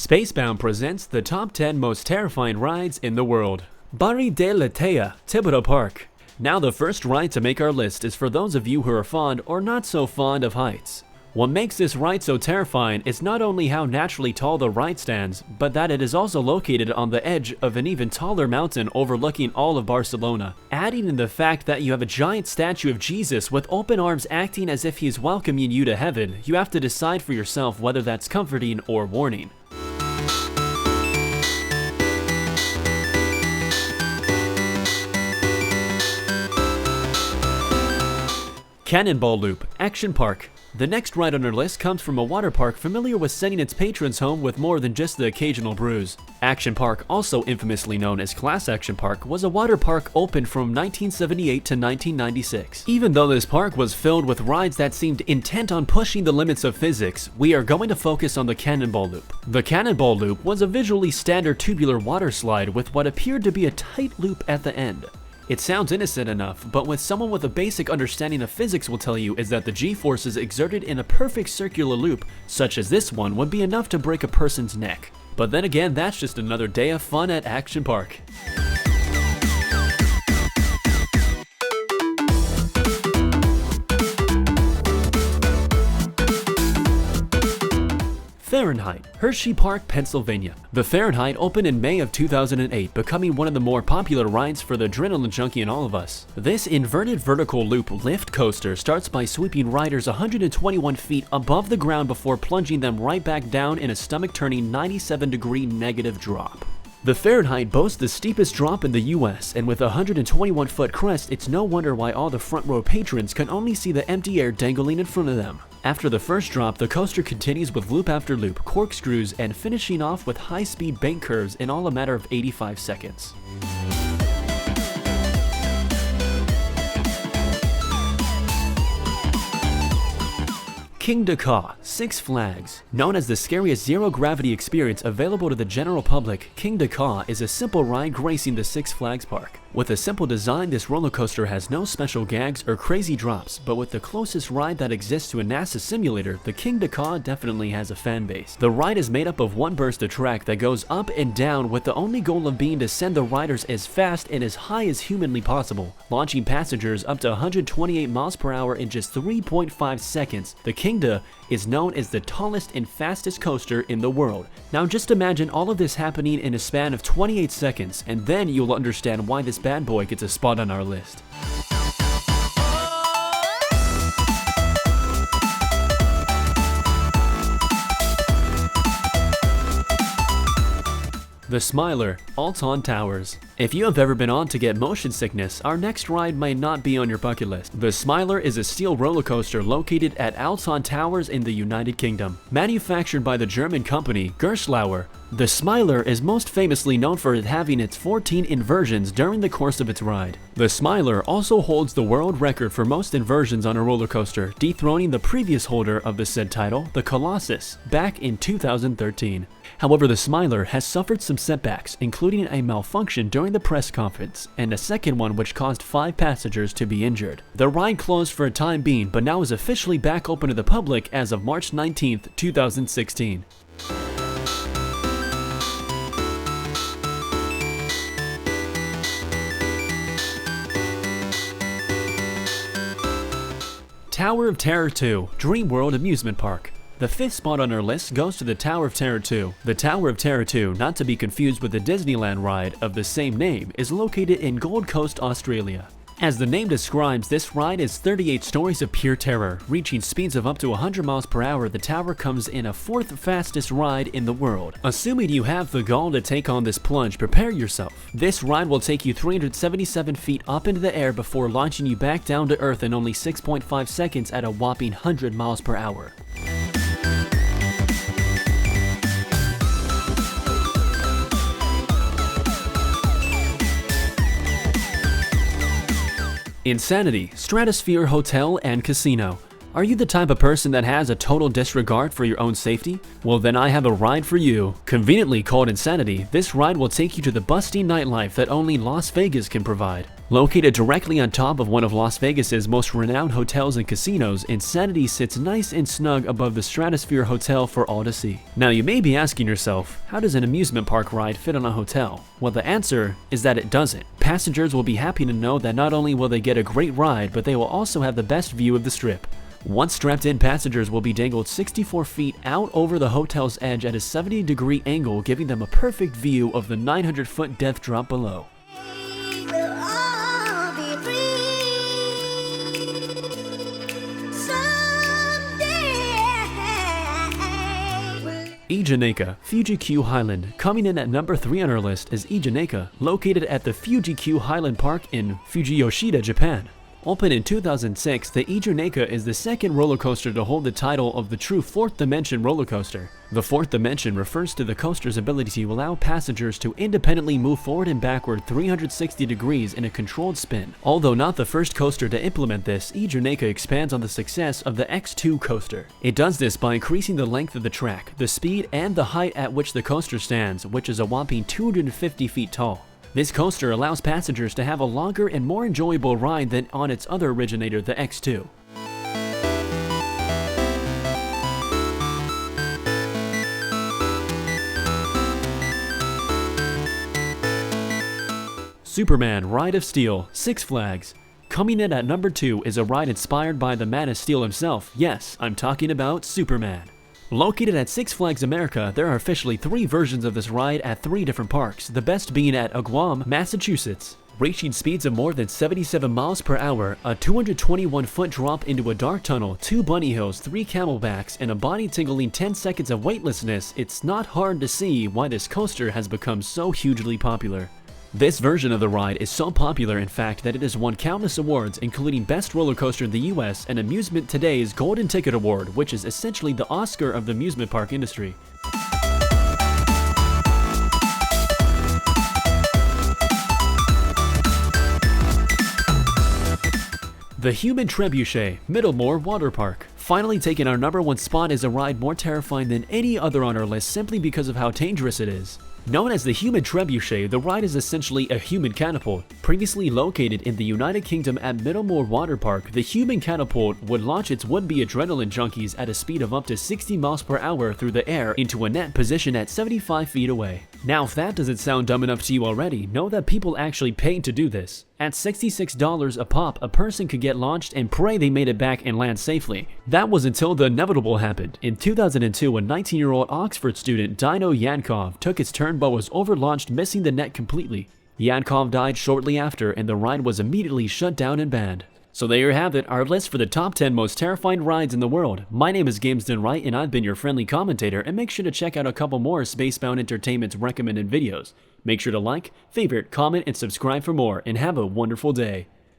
Spacebound presents the top 10 most terrifying rides in the world. Barri de la Tea, Thibodeau Park. Now the first ride to make our list is for those of you who are fond or not so fond of heights. What makes this ride so terrifying is not only how naturally tall the ride stands, but that it is also located on the edge of an even taller mountain overlooking all of Barcelona. Adding in the fact that you have a giant statue of Jesus with open arms acting as if he is welcoming you to heaven, you have to decide for yourself whether that's comforting or warning. Cannonball Loop, Action Park. The next ride on our list comes from a water park familiar with sending its patrons home with more than just the occasional bruise. Action Park, also infamously known as Class Action Park, was a water park opened from 1978 to 1996. Even though this park was filled with rides that seemed intent on pushing the limits of physics, we are going to focus on the Cannonball Loop. The Cannonball Loop was a visually standard tubular water slide with what appeared to be a tight loop at the end. It sounds innocent enough, but what someone with a basic understanding of physics will tell you is that the G-forces exerted in a perfect circular loop, such as this one, would be enough to break a person's neck. But then again, that's just another day of fun at Action Park. Fahrenheit, HERSHEYPARK, Pennsylvania. The Fahrenheit opened in May of 2008, becoming one of the more popular rides for the adrenaline junkie in all of us. This inverted vertical loop lift coaster starts by sweeping riders 121 feet above the ground before plunging them right back down in a stomach-turning 97-degree negative drop. The Fahrenheit boasts the steepest drop in the US, and with a 121-foot crest, it's no wonder why all the front row patrons can only see the empty air dangling in front of them. After the first drop, the coaster continues with loop after loop, corkscrews, and finishing off with high-speed bank curves in all a matter of 85 seconds. Kingda Ka, Six Flags. Known as the scariest zero-gravity experience available to the general public, Kingda Ka is a simple ride gracing the Six Flags park. With a simple design, this roller coaster has no special gags or crazy drops, but with the closest ride that exists to a NASA simulator, the Kingda Ka definitely has a fan base. The ride is made up of one burst of track that goes up and down with the only goal of being to send the riders as fast and as high as humanly possible, launching passengers up to 128 miles per hour in just 3.5 seconds. The Kingda is known as the tallest and fastest coaster in the world. Now just imagine all of this happening in a span of 28 seconds, and then you'll understand why this bad boy gets a spot on our list. The Smiler, Alton Towers. If you have ever been on to get motion sickness, our next ride might not be on your bucket list. The Smiler is a steel roller coaster located at Alton Towers in the United Kingdom. Manufactured by the German company Gerstlauer, the Smiler is most famously known for it having its 14 inversions during the course of its ride. The Smiler also holds the world record for most inversions on a roller coaster, dethroning the previous holder of the said title, the Colossus, back in 2013. However, the Smiler has suffered some setbacks, including a malfunction during the press conference, and a second one which caused 5 passengers to be injured. The ride closed for a time being, but now is officially back open to the public as of March 19th, 2016. Tower of Terror 2, Dreamworld Amusement Park. The 5th spot on our list goes to the Tower of Terror 2. The Tower of Terror 2, not to be confused with the Disneyland ride of the same name, is located in Gold Coast, Australia. As the name describes, this ride is 38 stories of pure terror. Reaching speeds of up to 100 miles per hour, the tower comes in a 4th fastest ride in the world. Assuming you have the gall to take on this plunge, prepare yourself. This ride will take you 377 feet up into the air before launching you back down to earth in only 6.5 seconds at a whopping 100 miles per hour. Insanity, Stratosphere Hotel and Casino. Are you the type of person that has a total disregard for your own safety? Well, then I have a ride for you. Conveniently called Insanity, this ride will take you to the busty nightlife that only Las Vegas can provide. Located directly on top of one of Las Vegas's most renowned hotels and casinos, Insanity sits nice and snug above the Stratosphere Hotel for all to see. Now you may be asking yourself, how does an amusement park ride fit on a hotel? Well, the answer is that it doesn't. Passengers will be happy to know that not only will they get a great ride, but they will also have the best view of the Strip. Once strapped in, passengers will be dangled 64 feet out over the hotel's edge at a 70-degree angle, giving them a perfect view of the 900-foot death drop below. Kingda Ka, Fuji-Q Highland. Coming in at number 3 on our list is Kingda Ka, located at the Fuji-Q Highland Park in Fujiyoshida, Japan. Opened in 2006, the Kingda Ka is the second roller coaster to hold the title of the true fourth dimension roller coaster. The fourth dimension refers to the coaster's ability to allow passengers to independently move forward and backward 360 degrees in a controlled spin. Although not the first coaster to implement this, Kingda Ka expands on the success of the X2 coaster. It does this by increasing the length of the track, the speed, and the height at which the coaster stands, which is a whopping 250 feet tall. This coaster allows passengers to have a longer and more enjoyable ride than on its other originator, the X2. Superman Ride of Steel, Six Flags. Coming in at number 2 is a ride inspired by the Man of Steel himself. Yes, I'm talking about Superman. Located at Six Flags America, there are officially 3 versions of this ride at 3 different parks, the best being at Guam, Massachusetts. Reaching speeds of more than 77 miles per hour, a 221-foot drop into a dark tunnel, 2 bunny hills, 3 camelbacks, and a body-tingling 10 seconds of weightlessness, it's not hard to see why this coaster has become so hugely popular. This version of the ride is so popular, in fact, that it has won countless awards, including Best Roller Coaster in the US and Amusement Today's Golden Ticket Award, which is essentially the Oscar of the amusement park industry. The Human Trebuchet, Middlemore Water Park. Finally taking our number 1 spot is a ride more terrifying than any other on our list simply because of how dangerous it is. Known as the Human Trebuchet, the ride is essentially a human catapult. Previously located in the United Kingdom at Middlemore Water Park, the human catapult would launch its would-be adrenaline junkies at a speed of up to 60 miles per hour through the air into a net positioned at 75 feet away. Now, if that doesn't sound dumb enough to you already, know that people actually paid to do this. At $66 a pop, a person could get launched and pray they made it back and land safely. That was until the inevitable happened. In 2002, a 19-year-old Oxford student, Dino Yankov, took his turn but was overlaunched, missing the net completely. Yankov died shortly after, and the ride was immediately shut down and banned. So there you have it, our list for the top 10 most terrifying rides in the world. My name is Games Done Right, and I've been your friendly commentator, and make sure to check out a couple more Spacebound Entertainment's recommended videos. Make sure to like, favorite, comment, and subscribe for more, and have a wonderful day.